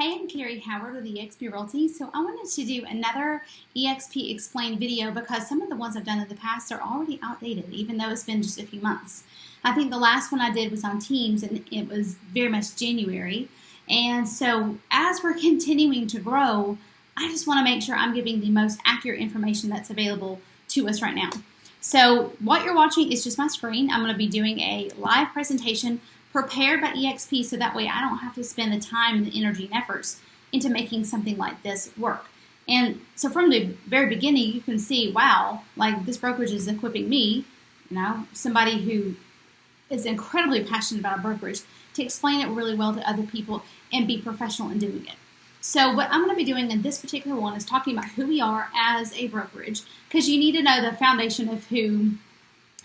Hey, I'm Carrie Howard with eXp Realty. So I wanted to do another eXp Explain video because some of the ones I've done in the past are already outdated, even though it's been just a few months. I think the last one I did was on Teams, and it was very much January. And so as we're continuing to grow, I just want to make sure I'm giving the most accurate information that's available to us right now. So what you're watching is just my screen. I'm going to be doing a live presentation prepared by eXp, so that way I don't have to spend the time and the energy and efforts into making something like this work. And so from the very beginning, you can see, wow, like this brokerage is equipping me, somebody who is incredibly passionate about a brokerage, to explain it really well to other people and be professional in doing it. So what I'm going to be doing in this particular one is talking about who we are as a brokerage, because you need to know the foundation of who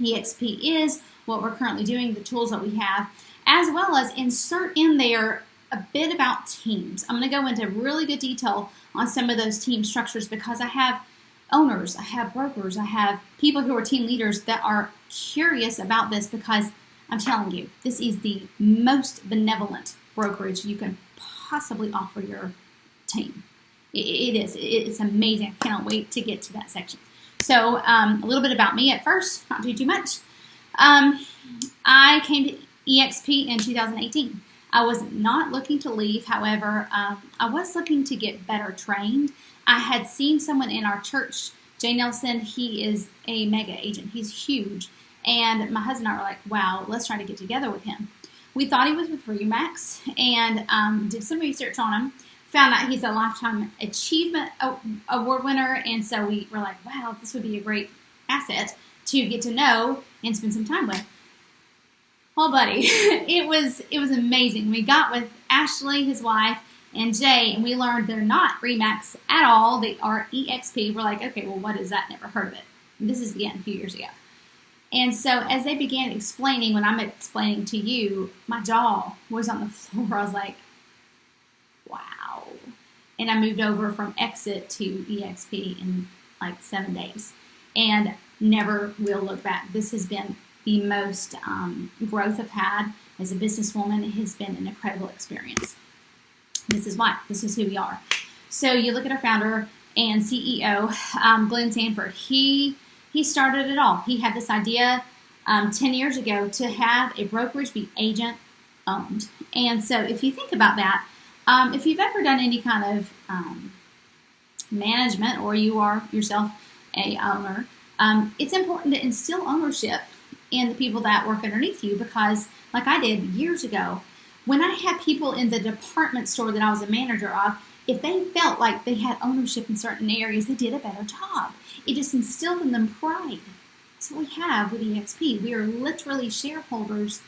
eXp is, what we're currently doing, the tools that we have, as well as insert in there a bit about teams. I'm going to go into really good detail on some of those team structures because I have owners, I have brokers, I have people who are team leaders that are curious about this, because I'm telling you, this is the most benevolent brokerage you can possibly offer your team. It is. It's amazing. I cannot wait to get to that section. So a little bit about me at first, not too much. I came to eXp in 2018. I was not looking to leave. However, I was looking to get better trained. I had seen someone in our church, Jay Nelson. He is a mega agent. He's huge. And my husband and I were like, wow, let's try to get together with him. We thought he was with Remax and did some research on him. Found out he's a Lifetime Achievement Award winner. And so we were like, wow, this would be a great asset to get to know and spend some time with. Well, buddy, it was amazing. We got with Ashley, his wife, and Jay, and we learned they're not Remax at all. They are eXp. We're like, okay, well, what is that? Never heard of it. And this is, again, a few years ago. And so as they began explaining, when I'm explaining to you, my jaw was on the floor. I was like, wow. And I moved over from Exit to eXp in like 7 days and never will look back. This has been the most growth I've had as a businesswoman. It has been an incredible experience. This is why. This is who we are. So you look at our founder and CEO, Glenn Sanford. He started it all. He had this idea 10 years ago to have a brokerage be agent owned. And so if you think about that, if you've ever done any kind of management, or you are yourself a owner, it's important to instill ownership in the people that work underneath you, because like I did years ago, when I had people in the department store that I was a manager of, if they felt like they had ownership in certain areas, they did a better job. It just instilled in them pride. That's what we have with eXp. We are literally shareholders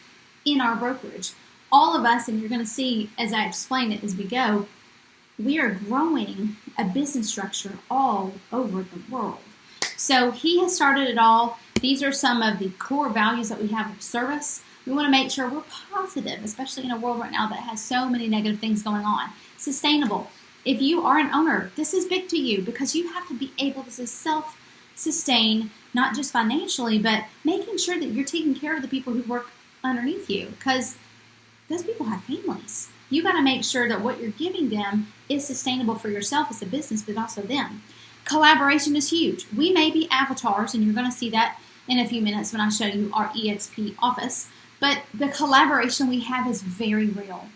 in our brokerage. All of us, and you're going to see as I explain it as we go, we are growing a business structure all over the world. So he has started it all. These are some of the core values that we have of service. We want to make sure we're positive, especially in a world right now that has so many negative things going on. Sustainable. If you are an owner, this is big to you, because you have to be able to self-sustain, not just financially, but making sure that you're taking care of the people who work underneath you, because those people have families. You got to make sure that what you're giving them is sustainable for yourself as a business, but also them. Collaboration is huge. We may be avatars, and you're going to see that in a few minutes when I show you our eXp office, but the collaboration we have is very real.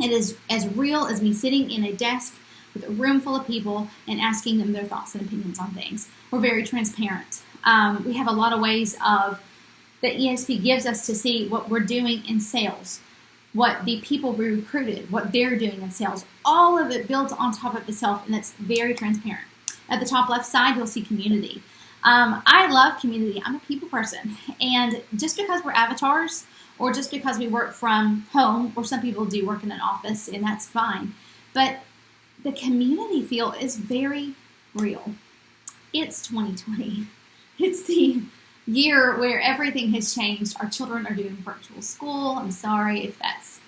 It is as real as me sitting in a desk with a room full of people and asking them their thoughts and opinions on things. We're very transparent. We have a lot of ways that eXp gives us to see what we're doing in sales, what the people we recruited, what they're doing in sales. All of it builds on top of itself, and it's very transparent. At the top left side, you'll see community. I love community. I'm a people person. And just because we're avatars, or just because we work from home, or some people do work in an office, and that's fine, but the community feel is very real. It's 2020. It's the year where everything has changed. Our children are doing virtual school. I'm sorry if that's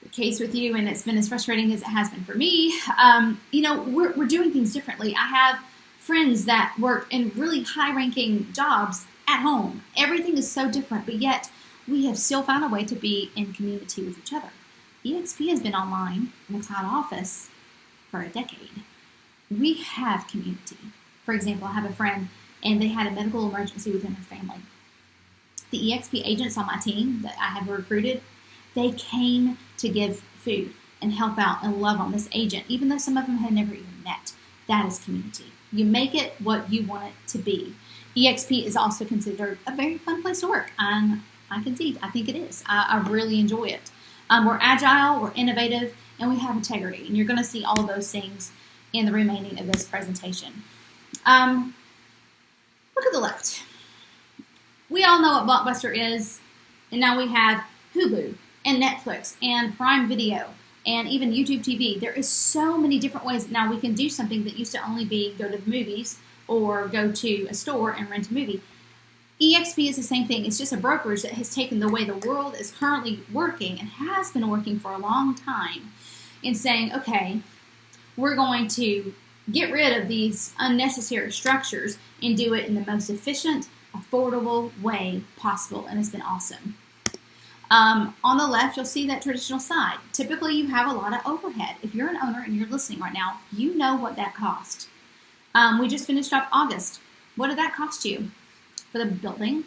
the case with you, and it's been as frustrating as it has been for me. We're doing things differently. I have friends that work in really high-ranking jobs at home. Everything is so different, but yet we have still found a way to be in community with each other. EXP has been online in the cloud office for a decade. We have community. For example, I have a friend and they had a medical emergency within her family. The EXP agents on my team that I have recruited, they came to give food and help out and love on this agent, even though some of them had never even met. That is community. You make it what you want it to be. EXP is also considered a very fun place to work. I concede. I think it is. I really enjoy it. We're agile, we're innovative, and we have integrity. And you're going to see all of those things in the remaining of this presentation. Look at the left. We all know what Blockbuster is, and now we have Hulu and Netflix and Prime Video and even YouTube TV. There is so many different ways now we can do something that used to only be go to the movies or go to a store and rent a movie. EXP is the same thing. It's just a brokerage that has taken the way the world is currently working and has been working for a long time in saying, okay, we're going to get rid of these unnecessary structures and do it in the most efficient, affordable way possible, and it's been awesome. On the left, you'll see that traditional side. Typically, you have a lot of overhead. If you're an owner and you're listening right now, you know what that cost. We just finished up August. What did that cost you? For the building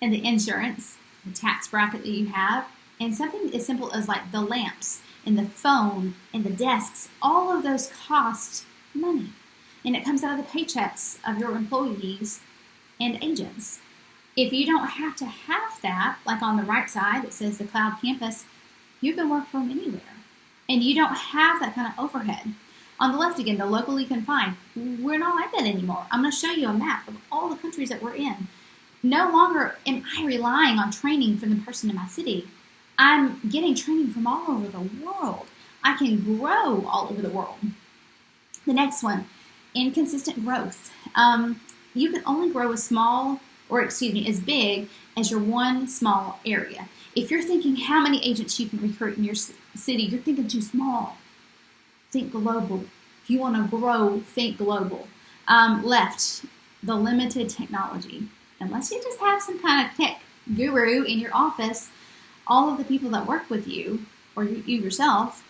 and the insurance, the tax bracket that you have, and something as simple as like the lamps and the phone and the desks, all of those cost money. And it comes out of the paychecks of your employees and agents. If you don't have to have that, like on the right side, it says the cloud campus, you can work from anywhere. And you don't have that kind of overhead. On the left again, the locally confined, we're not like that anymore. I'm going to show you a map of all the countries that we're in. No longer am I relying on training from the person in my city. I'm getting training from all over the world. I can grow all over the world. The next one, inconsistent growth. You can only grow as big as your one small area. If you're thinking how many agents you can recruit in your city, you're thinking too small. Think global. If you want to grow, think global. Left, the limited technology. Unless you just have some kind of tech guru in your office, all of the people that work with you, or you yourself,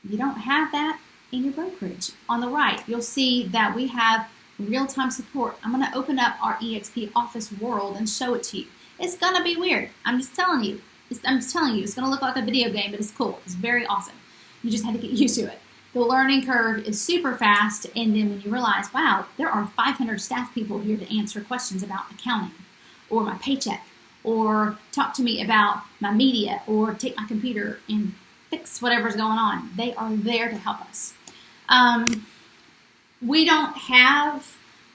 you don't have that in your brokerage. On the right, you'll see that we have real-time support. I'm going to open up our EXP office world and show it to you. It's going to be weird. I'm just telling you. It's going to look like a video game, but it's cool. It's very awesome. You just have to get used to it. The learning curve is super fast, and then when you realize, wow, there are 500 staff people here to answer questions about accounting, or my paycheck, or talk to me about my media, or take my computer and fix whatever's going on. They are there to help us.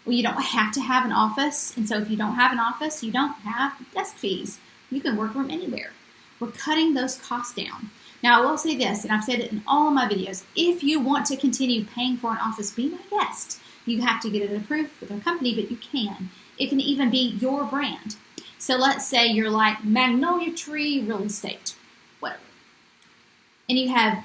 You don't have to have an office, and so if you don't have an office, you don't have desk fees. You can work from anywhere. We're cutting those costs down. Now, I will say this, and I've said it in all of my videos, if you want to continue paying for an office, be my guest. You have to get it approved with a company, but you can. It can even be your brand. So let's say you're like Magnolia Tree Real Estate, whatever. And you have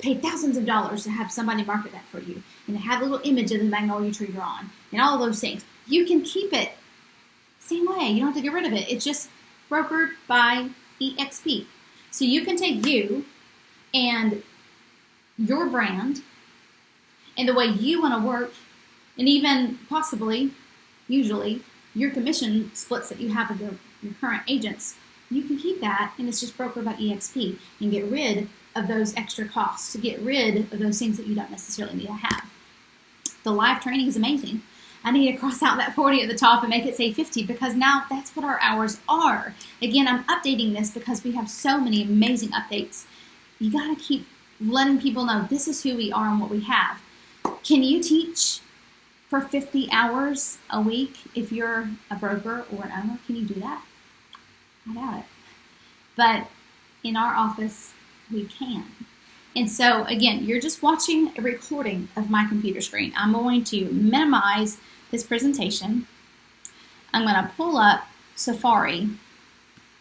paid thousands of dollars to have somebody market that for you, and have a little image of the magnolia tree you're on, and all those things. You can keep it same way. You don't have to get rid of it. It's just brokered by EXP. So you can take you and your brand and the way you want to work, and even possibly, usually, your commission splits that you have with your current agents. You can keep that, and it's just brokered by EXP, and get rid of those extra costs, to get rid of those things that you don't necessarily need to have. The live training is amazing. I need to cross out that 40 at the top and make it say 50, because now that's what our hours are. Again, I'm updating this because we have so many amazing updates. You got to keep letting people know this is who we are and what we have. Can you teach for 50 hours a week if you're a broker or an owner? Can you do that? I doubt it. But in our office, we can. And so, again, you're just watching a recording of my computer screen. I'm going to minimize this presentation. I'm going to pull up Safari,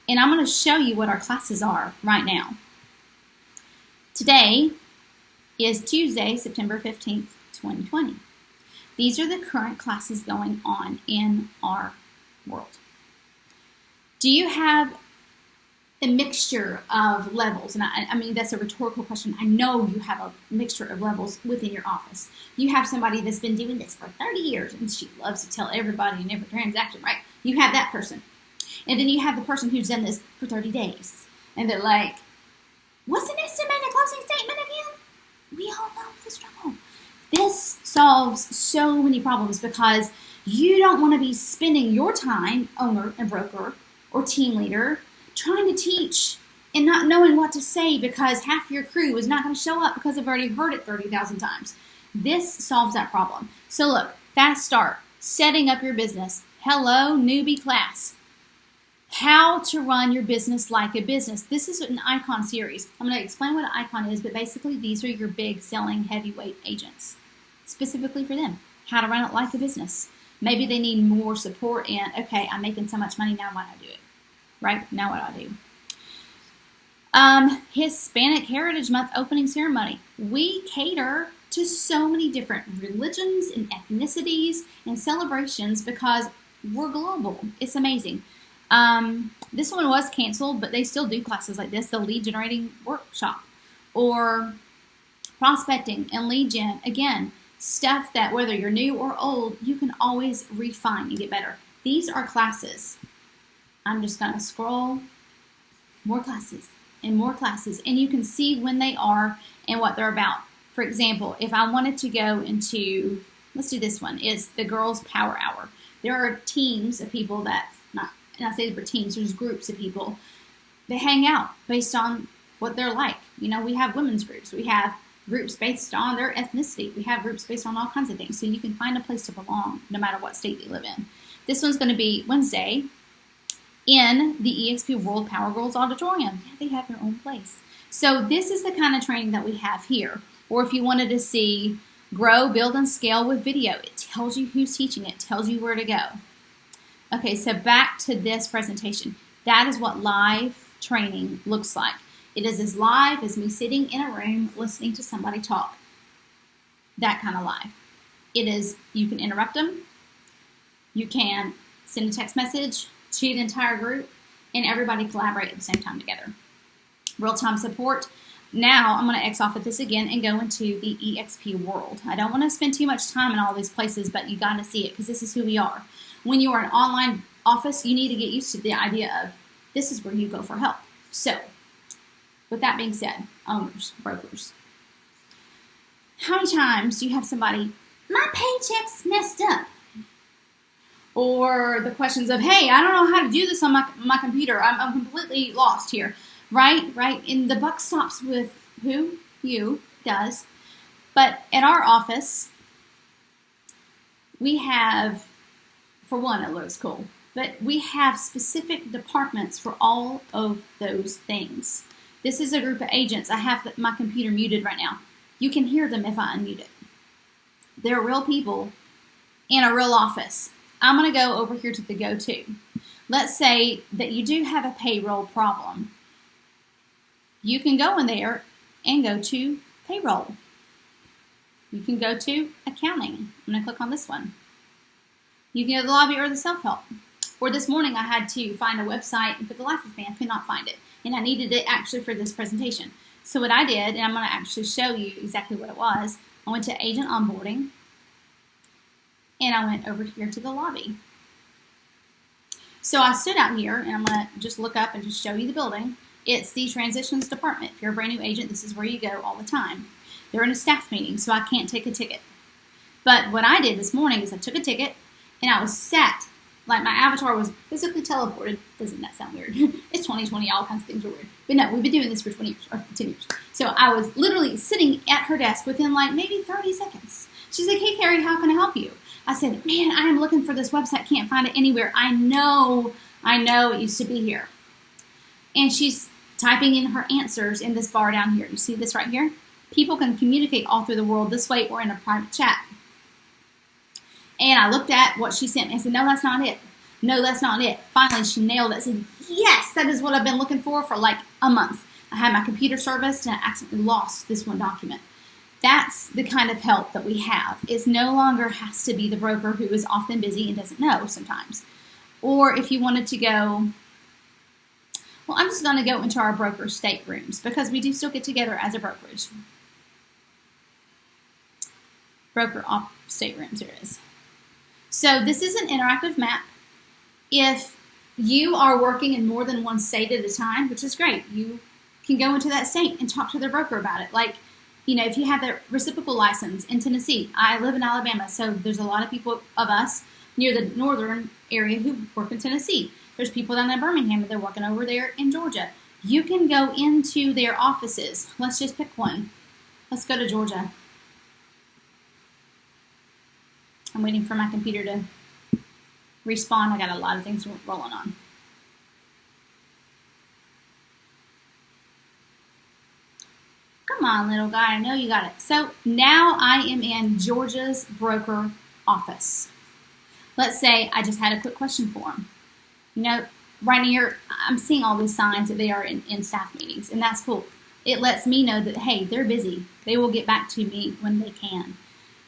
and I'm going to show you what our classes are right now. Today is Tuesday, September 15th, 2020. These are the current classes going on in our world. Do you have a mixture of levels, and I mean, that's a rhetorical question. I know you have a mixture of levels within your office. You have somebody that's been doing this for 30 years, and she loves to tell everybody in every transaction, right? You have that person. And then you have the person who's done this for 30 days, and they're like, what's an estimated closing statement again? We all know the struggle. This solves so many problems because you don't want to be spending your time, owner and broker or team leader, trying to teach and not knowing what to say because half your crew is not going to show up because they've already heard it 30,000 times. This solves that problem. So look, fast start, setting up your business. Hello, newbie class. How to run your business like a business. This is an icon series. I'm going to explain what an icon is, but basically these are your big selling heavyweight agents, specifically for them. How to run it like a business. Maybe they need more support and, okay, I'm making so much money, now why do I do it? Right? Now what do I do? Hispanic Heritage Month opening ceremony. We cater to so many different religions and ethnicities and celebrations because we're global. It's amazing. This one was canceled, but they still do classes like this, the lead generating workshop or prospecting and lead gen. Again, stuff that whether you're new or old, you can always refine and get better. These are classes. I'm just going to scroll more classes, and you can see when they are and what they're about. For example, if I wanted to go into, let's do this one, it's the Girls Power Hour. There are teams of people that, and I say for teams, there's groups of people that hang out based on what they're like. You know, we have women's groups. We have groups based on their ethnicity. We have groups based on all kinds of things. So you can find a place to belong no matter what state you live in. This one's going to be Wednesday in the EXP World Power Girls Auditorium. Yeah, they have their own place. So this is the kind of training that we have here. Or if you wanted to see grow, build, and scale with video, it tells you who's teaching it, tells you where to go. Okay, so back to this presentation. That is what live training looks like. It is as live as me sitting in a room listening to somebody talk. That kind of live. It is, you can interrupt them. You can send a text message to the entire group, and everybody collaborate at the same time together. Real-time support. Now I'm going to X off at this again and go into the EXP world. I don't want to spend too much time in all these places, but you got to see it because this is who we are. When you are an online office, you need to get used to the idea of this is where you go for help. So, with that being said, owners, brokers, how many times do you have somebody, my paycheck's messed up? Or the questions of, hey, I don't know how to do this on my computer. I'm completely lost here. Right? And the buck stops with who? You does. But at our office, we have, for one, it looks cool, but we have specific departments for all of those things. This is a group of agents. I have my computer muted right now. You can hear them if I unmute it. They're real people in a real office. I'm going to go over here to the go-to. Let's say that you do have a payroll problem. You can go in there and go to payroll. You can go to accounting. I'm going to click on this one. You can go to the lobby or the self-help. Or this morning I had to find a website, and for the life of me I could not find it. And I needed it actually for this presentation. So what I did, and I'm going to actually show you exactly what it was, I went to agent onboarding, and I went over here to the lobby. So I stood out here, and I'm going to just look up and just show you the building. It's the transitions department. If you're a brand new agent, this is where you go all the time. They're in a staff meeting, so I can't take a ticket. But what I did this morning is I took a ticket, and I was sat, like my avatar was physically teleported. Doesn't that sound weird? It's 2020, all kinds of things are weird. But no, we've been doing this for 20 years, or 10 years. So I was literally sitting at her desk within like maybe 30 seconds. She's like, hey, Carrie, how can I help you? I said, man, I am looking for this website. Can't find it anywhere. I know it used to be here. And she's typing in her answers in this bar down here. You see this right here? People can communicate all through the world this way or in a private chat. And I looked at what she sent me. I said, no, that's not it. No, that's not it. Finally, she nailed it. I said, yes, that is what I've been looking for like a month. I had my computer serviced and I accidentally lost this one document. That's the kind of help that we have. It no longer has to be the broker who is often busy and doesn't know sometimes. Or if you wanted to go Well, I'm just going to go into our broker staterooms because we do still get together as a brokerage. Broker staterooms, here it is. So this is an interactive map. If you are working in more than one state at a time, which is great, you can go into that state and talk to the broker about it. Like, you know, if you have the reciprocal license in Tennessee, I live in Alabama, so there's a lot of people of us near the northern area who work in Tennessee. There's people down in Birmingham that they're working over there in Georgia. You can go into their offices. Let's just pick one. Let's go to Georgia. I'm waiting for my computer to respawn. I got a lot of things rolling on. Come on, little guy. I know you got it. So now I am in Georgia's broker office. Let's say I just had a quick question for him. You know, right here, I'm seeing all these signs that they are in staff meetings, and that's cool. It lets me know that, hey, they're busy. They will get back to me when they can.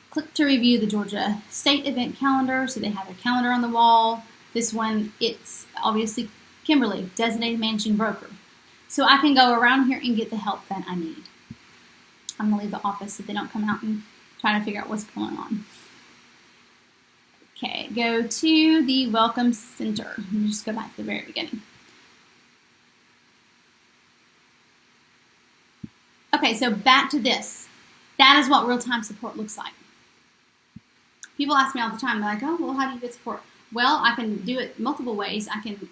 Click to review the Georgia state event calendar. So they have their calendar on the wall. This one, it's obviously Kimberly, designated managing broker. So I can go around here and get the help that I need. I'm going to leave the office so they don't come out and try to figure out what's going on. Okay, go to the Welcome Center. Let me just go back to the very beginning. Okay, so back to this. That is what real-time support looks like. People ask me all the time, they're like, oh, well, how do you get support? Well, I can do it multiple ways. I can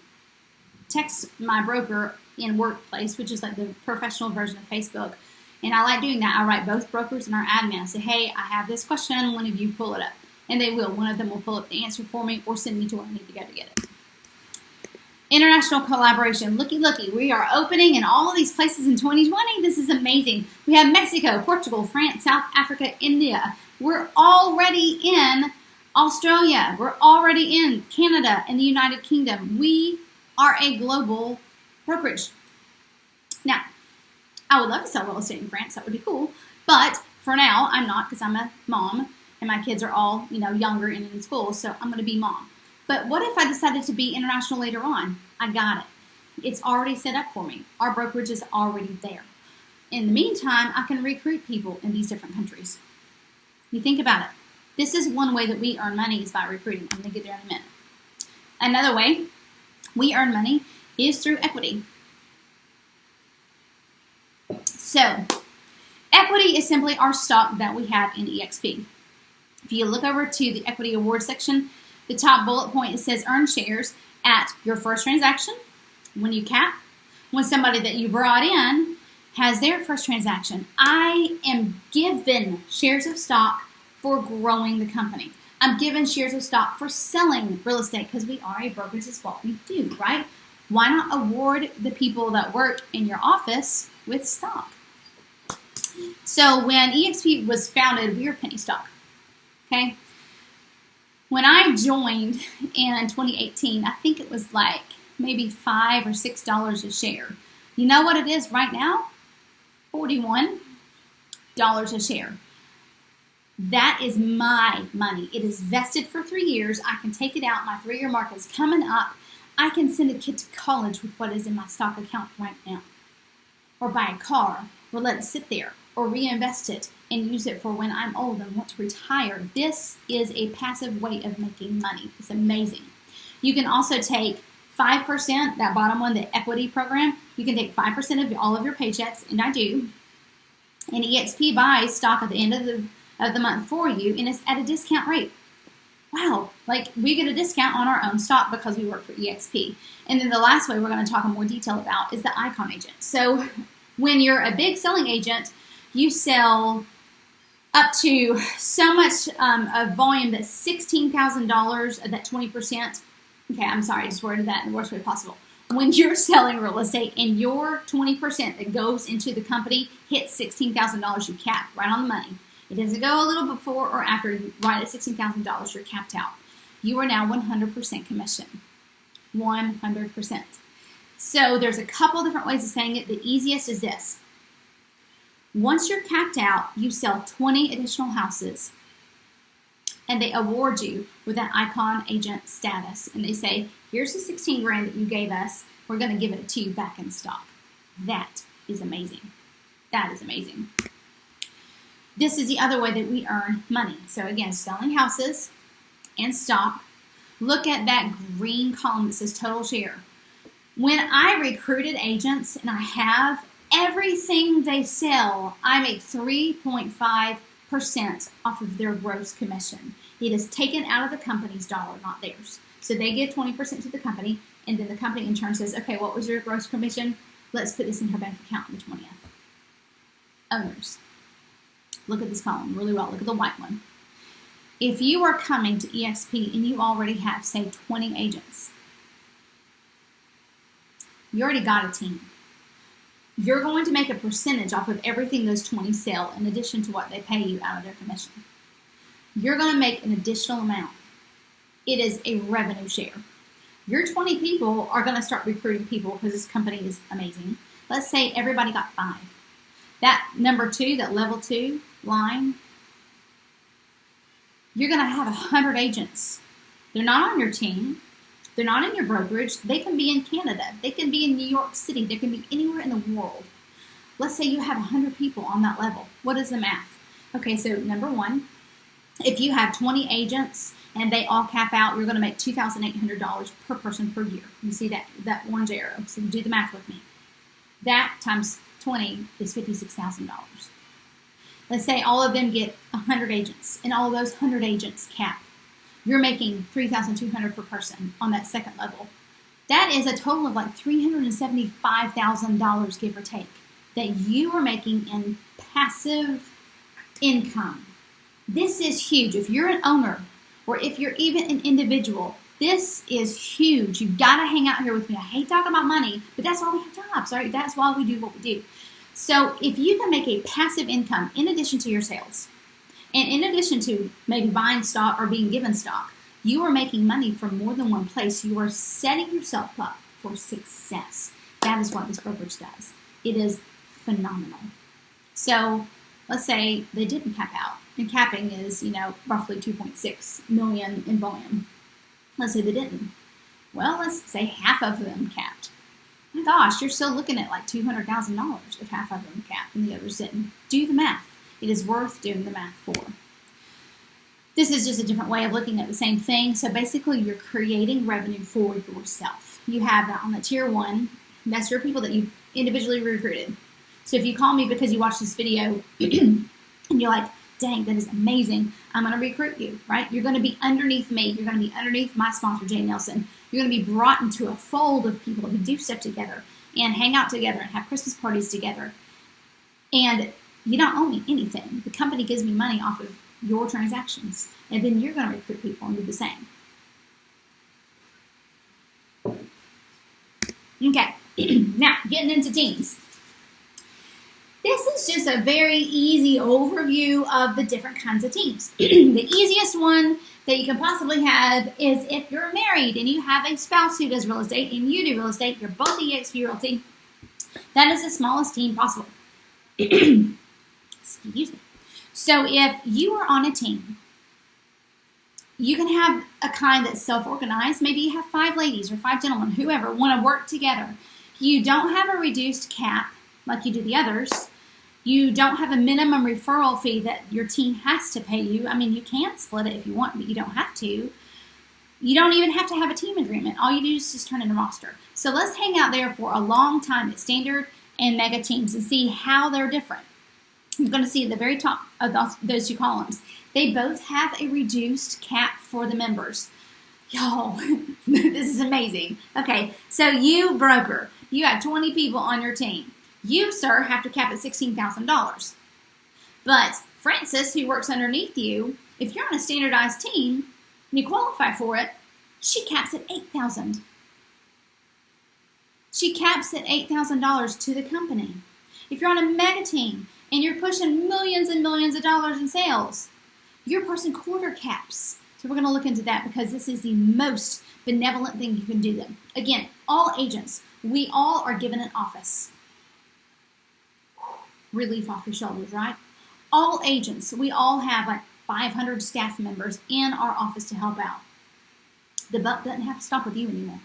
text my broker in Workplace, which is like the professional version of Facebook. And I like doing that. I write both brokers and our admin. I say, hey, I have this question. One of you pull it up. And they will. One of them will pull up the answer for me or send me to where I need to go to get it. International collaboration. Looky, looky. We are opening in all of these places in 2020. This is amazing. We have Mexico, Portugal, France, South Africa, India. We're already in Australia. We're already in Canada and the United Kingdom. We are a global brokerage. Now, I would love to sell real estate in France. That would be cool. But for now, I'm not because I'm a mom and my kids are all, you know, younger and in school. So I'm going to be mom. But what if I decided to be international later on? I got it. It's already set up for me. Our brokerage is already there. In the meantime, I can recruit people in these different countries. You think about it. This is one way that we earn money is by recruiting. I'm going to get there in a minute. Another way we earn money is through equity. So, equity is simply our stock that we have in EXP. If you look over to the equity award section, the top bullet point, it says earn shares at your first transaction, when you cap, when somebody that you brought in has their first transaction. I am given shares of stock for growing the company. I'm given shares of stock for selling real estate because we are a brokerage. Is what we do, right? Why not award the people that work in your office with stock? So when EXP was founded, we were penny stock. Okay. When I joined in 2018, I think it was like maybe $5 or $6 a share. You know what it is right now? $41 a share. That is my money. It is vested for 3 years. I can take it out. My 3-year mark is coming up. I can send a kid to college with what is in my stock account right now. Or buy a car, or let it sit there, or reinvest it and use it for when I'm old and want to retire. This is a passive way of making money. It's amazing. You can also take 5%, that bottom one, the equity program, you can take 5% of all of your paychecks, and I do. And EXP buys stock at the end of the month for you, and it's at a discount rate. Wow, like we get a discount on our own stock because we work for EXP. And then the last way we're going to talk in more detail about is the icon agent. So when you're a big selling agent, you sell up to so much of volume that's $16,000, that 20%. Okay, I'm sorry, I just worded that in the worst way possible. When you're selling real estate and your 20% that goes into the company hits $16,000, you cap right on the money. It doesn't go a little before or after. Right at $16,000, you're capped out. You are now 100% commission. 100%. So there's a couple different ways of saying it. The easiest is this. Once you're capped out, you sell 20 additional houses, and they award you with an icon agent status. And they say, here's the 16 grand that you gave us. we're going to give it to you back in stock. That is amazing. That is amazing. This is the other way that we earn money. So again, selling houses and stock. Look at that green column that says total share. When I recruited agents and I have everything they sell, I make 3.5% off of their gross commission. It is taken out of the company's dollar, not theirs. So they give 20% to the company, and then the company in turn says, okay, what was your gross commission? Let's put this in her bank account on the 20th. Owners. Look at this column really well. Look at the white one. If you are coming to EXP and you already have, say, 20 agents, you already got a team. You're going to make a percentage off of everything those 20 sell in addition to what they pay you out of their commission. You're going to make an additional amount. It is a revenue share. Your 20 people are going to start recruiting people because this company is amazing. Let's say everybody got 5. That number 2, that level 2 line, you're going to have 100 agents. They're not on your team. They're not in your brokerage. They can be in Canada. They can be in New York City. They can be anywhere in the world. Let's say you have 100 people on that level. What is the math? Okay, so number 1, if you have 20 agents and they all cap out, you're going to make $2,800 per person per year. You see that orange arrow. So do the math with me. That times 20 is $56,000. Let's say all of them get 100 agents, and all of those 100 agents cap. You're making $3,200 per person on that second level. That is a total of like $375,000, give or take, that you are making in passive income. This is huge. If you're an owner, or if you're even an individual, this is huge. You've got to hang out here with me. I hate talking about money, but that's why we have jobs, right? That's why we do what we do. So if you can make a passive income in addition to your sales, and in addition to maybe buying stock or being given stock, you are making money from more than one place. You are setting yourself up for success. That is what this brokerage does. It is phenomenal. So let's say they didn't cap out. And capping is, roughly 2.6 million in volume. Let's say they didn't. Well, let's say half of them capped. My gosh, you're still looking at like $200,000 if half of them capped and the others didn't. Do the math. It is worth doing the math for. This is just a different way of looking at the same thing. So basically, you're creating revenue for yourself. You have that on the tier 1. That's your people that you individually recruited. So if you call me because you watched this video and you're like, dang, that is amazing, I'm going to recruit you, right? You're going to be underneath me. You're going to be underneath my sponsor, Jay Nelson. You're going to be brought into a fold of people who do stuff together and hang out together and have Christmas parties together. And you don't owe me anything. The company gives me money off of your transactions. And then you're going to recruit people and do the same. Okay, now getting into teams. This is just a very easy overview of the different kinds of teams. The easiest one that you can possibly have is if you're married and you have a spouse who does real estate and you do real estate, you're both EXP Realty. That is the smallest team possible. Excuse me. So if you are on a team, you can have a kind that's self-organized. Maybe you have 5 ladies or 5 gentlemen, whoever, want to work together. You don't have a reduced cap like you do the others. You don't have a minimum referral fee that your team has to pay you. I mean, you can split it if you want, but you don't have to. You don't even have to have a team agreement. All you do is just turn in a roster. So let's hang out there for a long time at standard and mega teams and see how they're different. You're going to see at the very top of those 2 columns, they both have a reduced cap for the members. Y'all, this is amazing. Okay, so you broker, you have 20 people on your team. You, sir, have to cap at $16,000. But Frances, who works underneath you, if you're on a standardized team and you qualify for it, she caps at $8,000. She caps at $8,000 to the company. If you're on a mega team and you're pushing millions and millions of dollars in sales, your person quarter caps. So we're going to look into that because this is the most benevolent thing you can do them. Again, all agents, we all are given an office. Relief off your shoulders, right? All agents, we all have like 500 staff members in our office to help out. The buck doesn't have to stop with you anymore.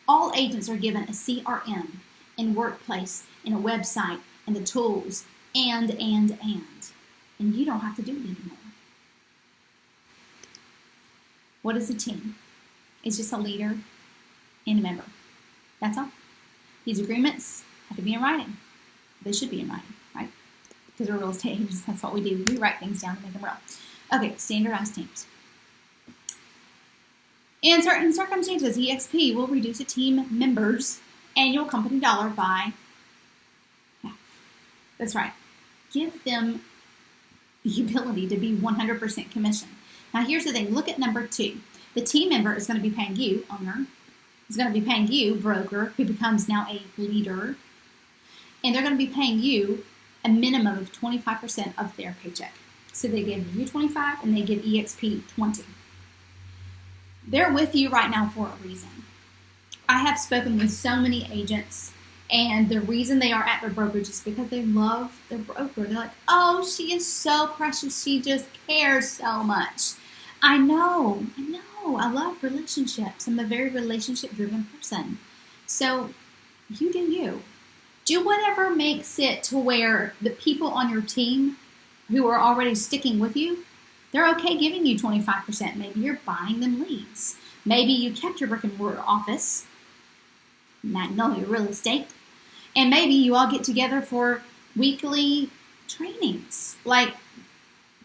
All agents are given a CRM and workplace and a website and the tools and you don't have to do it anymore. What is a team? It's just a leader and a member. That's all. These agreements have to be in writing. They should be in writing, right? Because we're real estate agents, that's what we do. We write things down to make them real. Okay, standardized teams. In certain circumstances, EXP will reduce a team member's annual company dollar by half. That's right. Give them the ability to be 100% commission. Now, here's the thing. Look at number 2. The team member is going to be paying you, owner, is going to be paying you, broker, who becomes now a leader, and they're going to be paying you a minimum of 25% of their paycheck. So they give you 25 and they give EXP 20. They're with you right now for a reason. I have spoken with so many agents, and the reason they are at their brokerage is because they love their broker. They're like, oh, she is so precious. She just cares so much. I know. I love relationships. I'm a very relationship-driven person. So you do you. Do whatever makes it to where the people on your team who are already sticking with you, they're okay giving you 25%. Maybe you're buying them leads. Maybe you kept your brick and mortar office, Magnolia Real Estate, and maybe you all get together for weekly trainings, like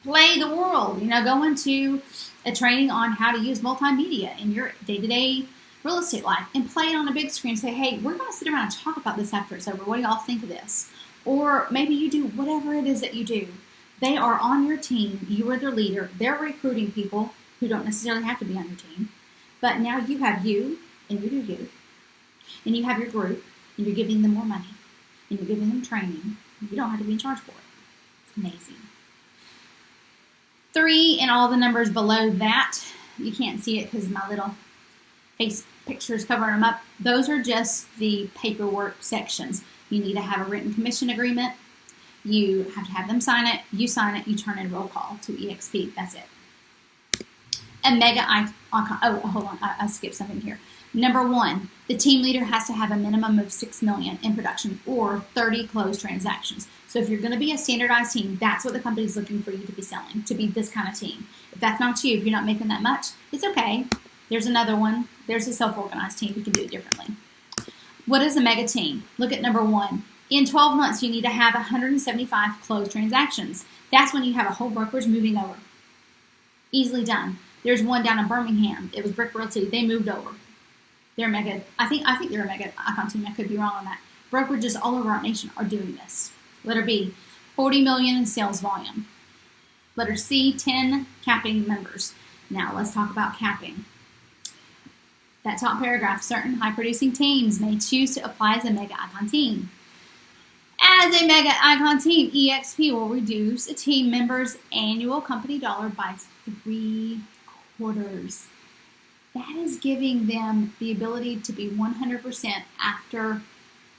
Play the World, go into a training on how to use multimedia in your day-to-day real estate life and play it on a big screen and say, hey, we're going to sit around and talk about this after it's over. What do y'all think of this? Or maybe you do whatever it is that you do. They are on your team. You are their leader. They're recruiting people who don't necessarily have to be on your team. But now you have you, and you do you. And you have your group, and you're giving them more money. And you're giving them training. You don't have to be in charge for it. It's amazing. 3 and all the numbers below that, you can't see it because my little face picture is covering them up. Those are just the paperwork sections. You need to have a written commission agreement. You have to have them sign it. You sign it. You turn in roll call to EXP. That's it. A mega icon. Oh, hold on. I skipped something here. Number 1, the team leader has to have a minimum of $6 million in production or 30 closed transactions. So if you're going to be a standardized team, that's what the company's looking for you to be selling, to be this kind of team. If that's not you, if you're not making that much, it's okay. There's another one. There's a self-organized team. You can do it differently. What is a mega team? Look at number 1. In 12 months, you need to have 175 closed transactions. That's when you have a whole brokerage moving over. Easily done. There's one down in Birmingham. It was Brick Realty. They moved over. They're mega. I think they're a mega icon team. I could be wrong on that. Brokerages all over our nation are doing this. Letter B, 40 million in sales volume. Letter C, 10 capping members. Now let's talk about capping. That top paragraph, certain high-producing teams may choose to apply as a mega icon team. As a mega icon team, EXP will reduce a team member's annual company dollar by 3/4. That is giving them the ability to be 100% after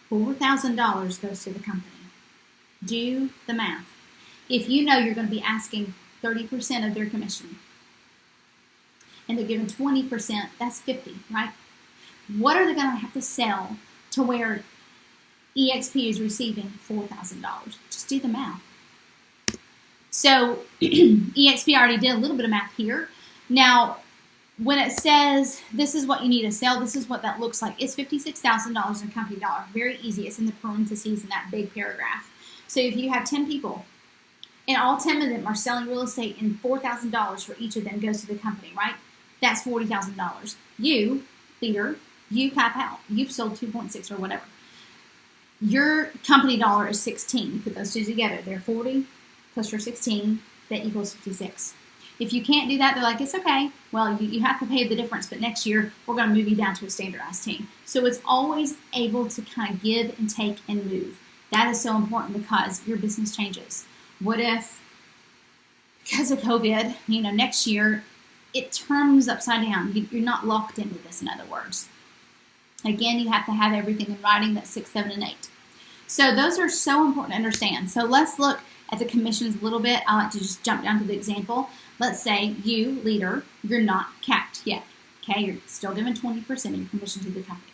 $4,000 goes to the company. Do the math. If you know you're going to be asking 30% of their commission and they're giving 20%, that's 50, right? What are they going to have to sell to where EXP is receiving $4,000? Just do the math. So EXP already did a little bit of math here. Now, when it says this is what you need to sell, this is what that looks like. It's $56,000 in company dollar. Very easy. It's in the parentheses in that big paragraph. So if you have 10 people and all 10 of them are selling real estate and $4,000 for each of them goes to the company, right? That's $40,000. You, leader, you cap out. You've sold 2.6 or whatever. Your company dollar is 16. You put those two together. They're 40 plus your 16. That equals 56. If you can't do that, they're like, it's okay. Well, you have to pay the difference, but next year we're going to move you down to a standardized team. So it's always able to kind of give and take and move. That is so important because your business changes. What if, because of COVID, next year it turns upside down? You're not locked into this, in other words. Again, you have to have everything in writing. That's 6, 7, and 8. So those are so important to understand. So let's look at the commissions a little bit. I like to just jump down to the example. Let's say you, leader, you're not capped yet. Okay, you're still giving 20% of your commission to the company.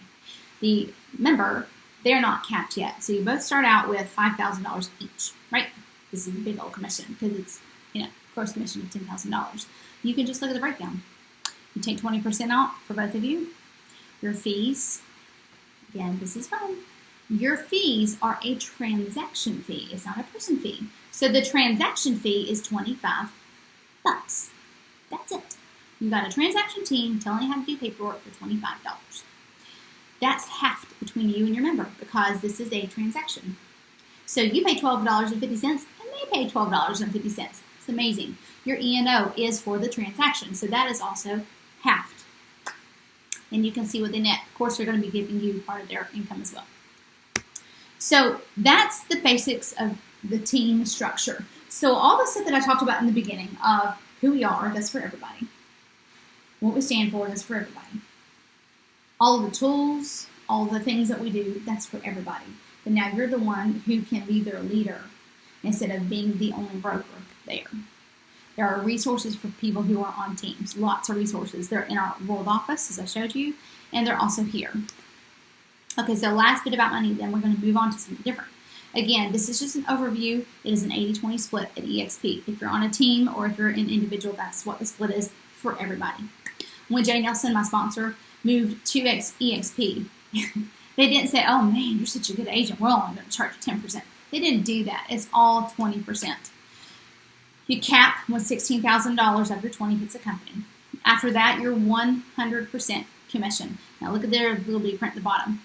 the member, they're not capped yet. So you both start out with $5,000 each, right? This is a big old commission because it's, gross commission of $10,000. You can just look at the breakdown. You take 20% out for both of you. Your fees, again, this is fun. Your fees are a transaction fee. It's not a person fee. So the transaction fee is $25. That's it. You got a transaction team telling you how to do paperwork for $25. That's halved between you and your member because this is a transaction. So you pay $12.50 and they pay $12.50. It's amazing. Your E&O is for the transaction, so that is also halved. And you can see what they net. Of course, they're going to be giving you part of their income as well. So that's the basics of the team structure. So all the stuff that I talked about in the beginning of who we are, that's for everybody. What we stand for, that's for everybody. All of the tools, all the things that we do, that's for everybody. But now you're the one who can be their leader instead of being the only broker there. There are resources for people who are on teams, lots of resources. They're in our world office, as I showed you, and they're also here. Okay, so last bit about money, then we're going to move on to something different. Again, this is just an overview. It is an 80-20 split at EXP. If you're on a team or if you're an individual, that's what the split is for everybody. When Jay Nelson, my sponsor, moved to EXP, they didn't say, oh man, you're such a good agent, we're only going to charge you 10%. They didn't do that. It's all 20%. You cap with $16,000 after 20 hits a company. After that, you're 100% commission. Now look at their little bitty print at the bottom.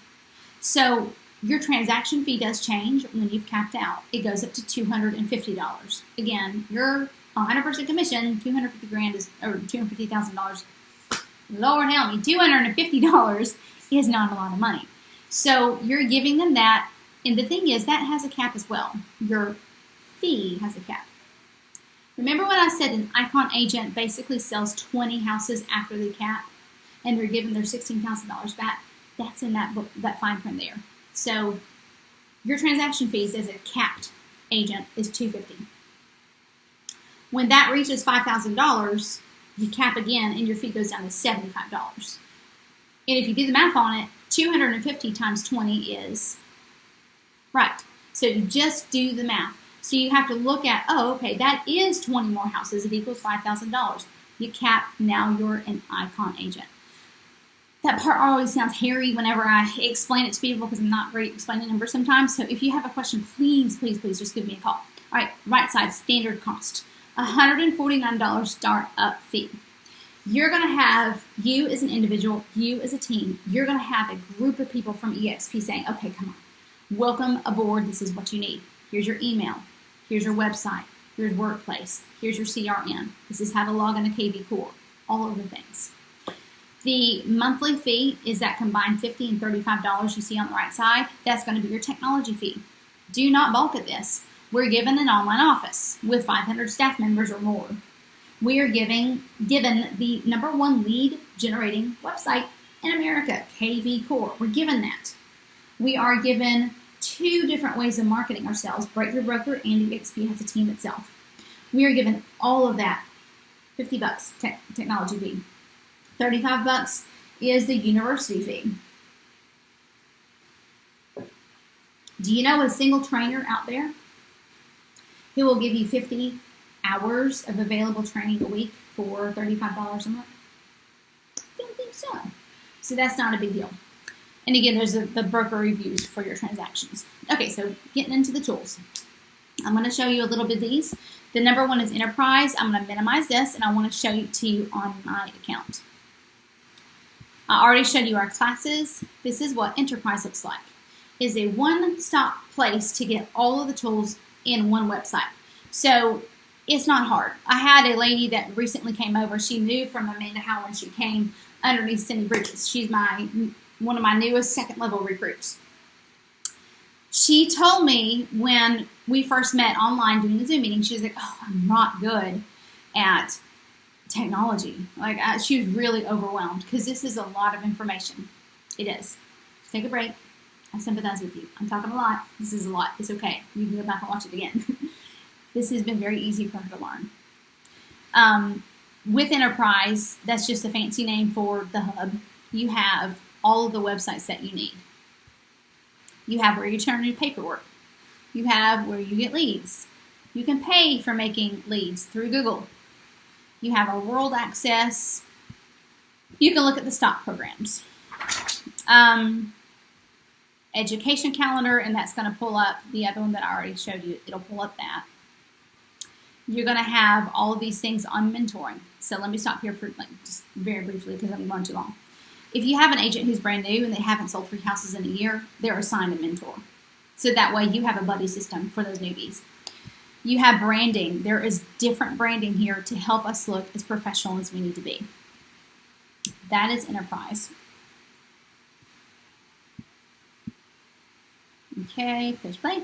So your transaction fee does change when you've capped out. It goes up to $250. Again, you're 100% commission, $250,000 is, or $250,000. Lord help me, $250 is not a lot of money. So you're giving them that, and the thing is, that has a cap as well. Your fee has a cap. Remember when I said an Icon agent basically sells 20 houses after the cap, and they're giving their $16,000 back? That's in that book, that fine print there. So your transaction fees as a capped agent is $250. When that reaches $5,000, you cap again, and your fee goes down to $75. And if you do the math on it, 250 times 20 is right. So you just do the math. So you have to look at, oh, okay, that is 20 more houses. It equals $5,000. You cap, now you're an Icon agent. That part always sounds hairy whenever I explain it to people because I'm not great explaining numbers sometimes. So if you have a question, please, please, please just give me a call. All right, right side, standard cost. $149 startup fee. You're going to have, you as an individual, you as a team, you're going to have a group of people from EXP saying, okay, come on, welcome aboard, this is what you need. Here's your email, here's your website, here's Workplace, here's your CRM, this is how to log into KV Core, all of the things. The monthly fee is that combined $50 and $35 you see on the right side. That's going to be your technology fee. Do not balk at this. We're given an online office with 500 staff members or more. We are given the #1 lead generating website in America, KV Core. We're given that. We are given 2 different ways of marketing ourselves. Breakthrough Broker and EXP has a team itself. We are given all of that. $50 technology fee. $35 is the university fee. Do you know a single trainer out there who will give you 50 hours of available training a week for $35 a month? Don't think so. So that's not a big deal. And again, there's the broker reviews for your transactions. Okay, so getting into the tools. I'm going to show you a little bit of these. The #1 is Enterprise. I'm going to minimize this, and I want to show it to you on my account. I already showed you our classes. This is what Enterprise looks like. It's a one-stop place to get all of the tools in one website. So it's not hard. I had a lady that recently came over. She knew from Amanda Howell when she came underneath Cindy Bridges. She's one of my newest second-level recruits. She told me when we first met online doing the Zoom meeting, she was like, oh, I'm not good at technology. Like, she was really overwhelmed because this is a lot of information. It is. Take a break. I sympathize with you. I'm talking a lot. This is a lot. It's okay. You can go back and watch it again. This has been very easy for her to learn. With Enterprise, that's just a fancy name for the hub. You have all of the websites that you need. You have where you turn in paperwork. You have where you get leads. You can pay for making leads through Google. You have our world access. You can look at the stock programs. Education calendar, and that's going to pull up the other one that I already showed you. It'll pull up that. You're going to have all of these things on mentoring. So let me stop here for just very briefly because I'm going too long. If you have an agent who's brand new and they haven't sold 3 houses in a year, they're assigned a mentor. So that way you have a buddy system for those newbies. You have branding. There is different branding here to help us look as professional as we need to be. That is enterprise. Okay, push play.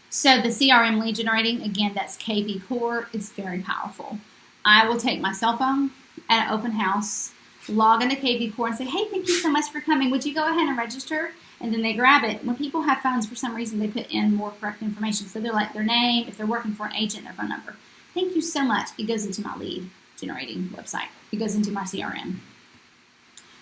So the CRM lead generating, again, that's KV Core. It's very powerful. I will take my cell phone at an open house, log into KV Core and say, hey, thank you so much for coming. Would you go ahead and register? And then they grab it. When people have phones, for some reason, they put in more correct information. So they're like their name, if they're working for an agent, their phone number. Thank you so much. It goes into my lead generating website. It goes into my CRM.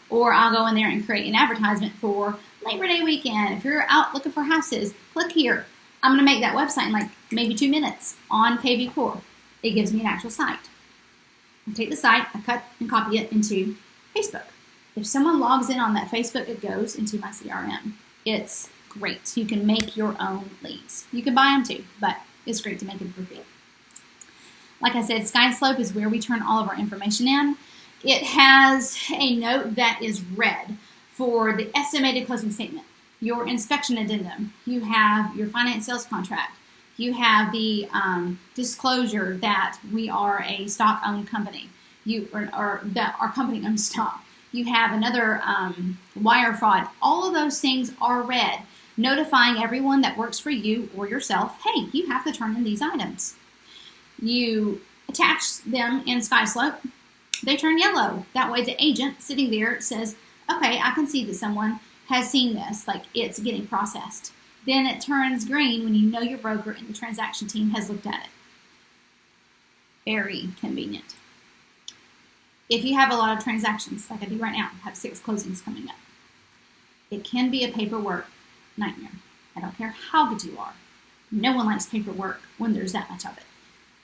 Or I'll go in there and create an advertisement for Labor Day weekend. If you're out looking for houses, click here. I'm going to make that website in like maybe 2 minutes on KV Core. It gives me an actual site. I take the site, I cut and copy it into Facebook. If someone logs in on that Facebook, it goes into my CRM. It's great. You can make your own leads. You can buy them too, but it's great to make them for free. Like I said, SkySlope is where we turn all of our information in. It has a note that is red for the estimated closing statement, your inspection addendum. You have your finance sales contract. You have the disclosure that we are a stock-owned company, or that our company owns stock. You have another wire fraud. All of those things are red, notifying everyone that works for you or yourself, hey, you have to turn in these items. You attach them in SkySlope. They turn yellow. That way the agent sitting there says, okay, I can see that someone has seen this, like it's getting processed. Then it turns green when you know your broker and the transaction team has looked at it. Very convenient. If you have a lot of transactions, like I do right now, I have 6 closings coming up. It can be a paperwork nightmare. I don't care how good you are. No one likes paperwork when there's that much of it.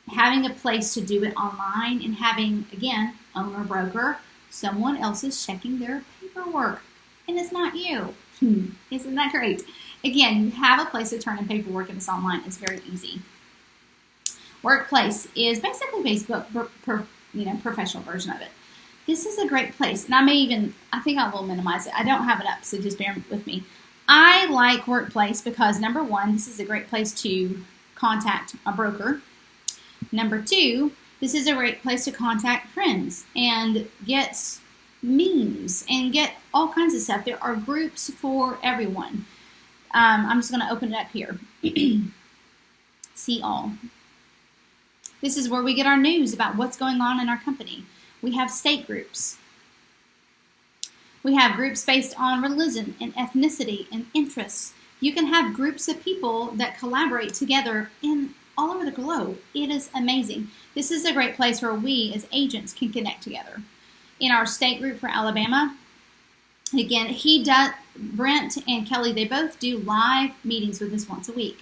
Having a place to do it online and having, again, owner broker, someone else is checking their paperwork, and it's not you. Isn't that great? Again, you have a place to turn in paperwork and it's online. It's very easy. Workplace is basically Facebook, professional version of it. This is a great place, and I think I will minimize it. I don't have it up, so just bear with me. I like Workplace because, number one, this is a great place to contact a broker. Number 2, this is a great place to contact friends and get memes and get all kinds of stuff. There are groups for everyone. I'm just going to open it up here. See all. This is where we get our news about what's going on in our company. We have state groups. We have groups based on religion and ethnicity and interests. You can have groups of people that collaborate together in all over the globe. It is amazing. This is a great place where we as agents can connect together. In our state group for Alabama, again, Brent and Kelly, they both do live meetings with us once a week.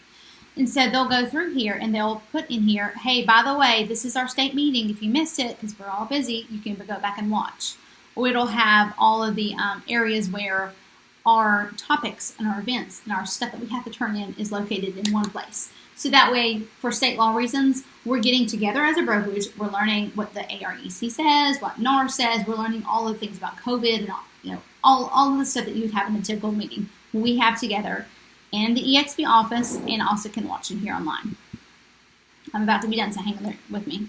And so they'll go through here and they'll put in here, hey, by the way, this is our state meeting. If you missed it, because we're all busy, you can go back and watch. Or it'll have all of the areas where our topics and our events and our stuff that we have to turn in is located in one place. So that way, for state law reasons, we're getting together as a brokerage. We're learning what the AREC says, what NAR says. We're learning all the things about COVID and all of the stuff that you would have in a typical meeting. We have together in the EXP office and also can watch it here online. I'm about to be done, so hang in there with me.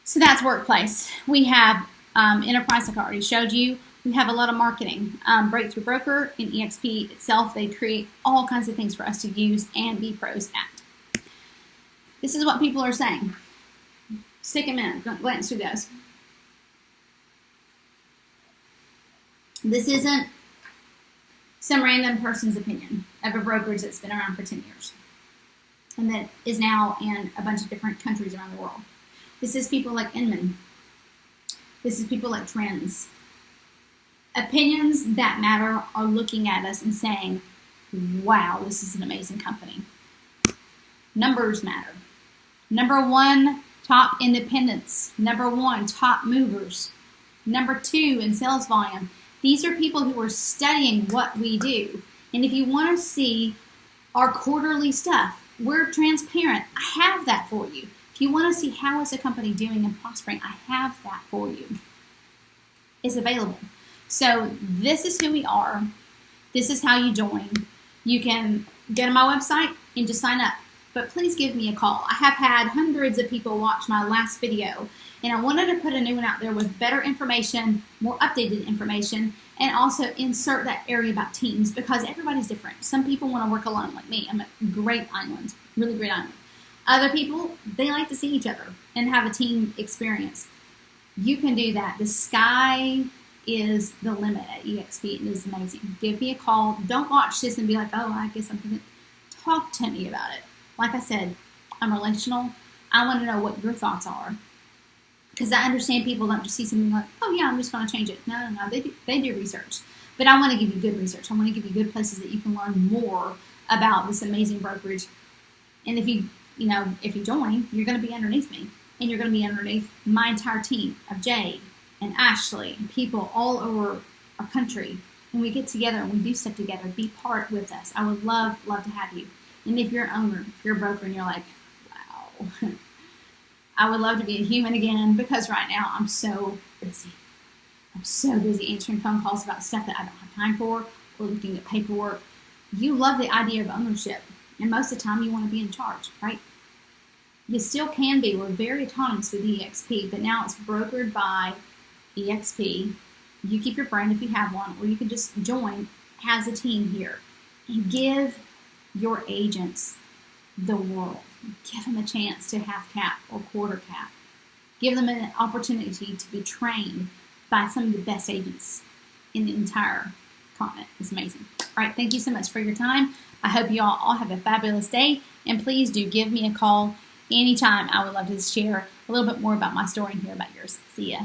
So that's Workplace. We have Enterprise, like I already showed you. We have a lot of marketing. Breakthrough Broker and EXP itself, they create all kinds of things for us to use and be pros at. This is what people are saying. Stick them in. Glance through those. This isn't some random person's opinion of a brokerage that's been around for 10 years and that is now in a bunch of different countries around the world. This is people like Inman. This is people like Trends. Opinions that matter are looking at us and saying, wow, this is an amazing company. Numbers matter. Number one, top independents. Number one, top movers. Number two, in sales volume. These are people who are studying what we do. And if you want to see our quarterly stuff, we're transparent. I have that for you. If you want to see how is a company doing and prospering, I have that for you. It's available. So this is who we are. This is how you join. You can go to my website and just sign up. But please give me a call. I have had hundreds of people watch my last video, and I wanted to put a new one out there with better information, more updated information, and also insert that area about teams because everybody's different. Some people want to work alone like me. I'm a great island, really great island. Other people, they like to see each other and have a team experience. You can do that. The sky is the limit at EXP. It is amazing. Give me a call. Don't watch this and be like, oh, I guess I'm going to talk to me about it. Like I said, I'm relational. I want to know what your thoughts are. Because I understand people don't just see something like, oh yeah, I'm just going to change it. No. They do research. But I want to give you good research. I want to give you good places that you can learn more about this amazing brokerage. And if you join, you're going to be underneath me. And you're going to be underneath my entire team of Jay and Ashley and people all over our country. And we get together and we do stuff together. Be part with us. I would love to have you. And if you're an owner, if you're a broker and you're like, wow, I would love to be a human again because right now I'm so busy. I'm so busy answering phone calls about stuff that I don't have time for or looking at paperwork. You love the idea of ownership. And most of the time you want to be in charge, right? You still can be. We're very autonomous with EXP, but now it's brokered by EXP. You keep your brand if you have one, or you can just join as a team here and give your agents the world. Give them a chance to half cap or quarter cap. Give them an opportunity to be trained by some of the best agents in the entire continent. It's amazing. All right, thank you so much for your time. I hope you all have a fabulous day, and please do give me a call anytime. I would love to share a little bit more about my story and hear about yours. See ya.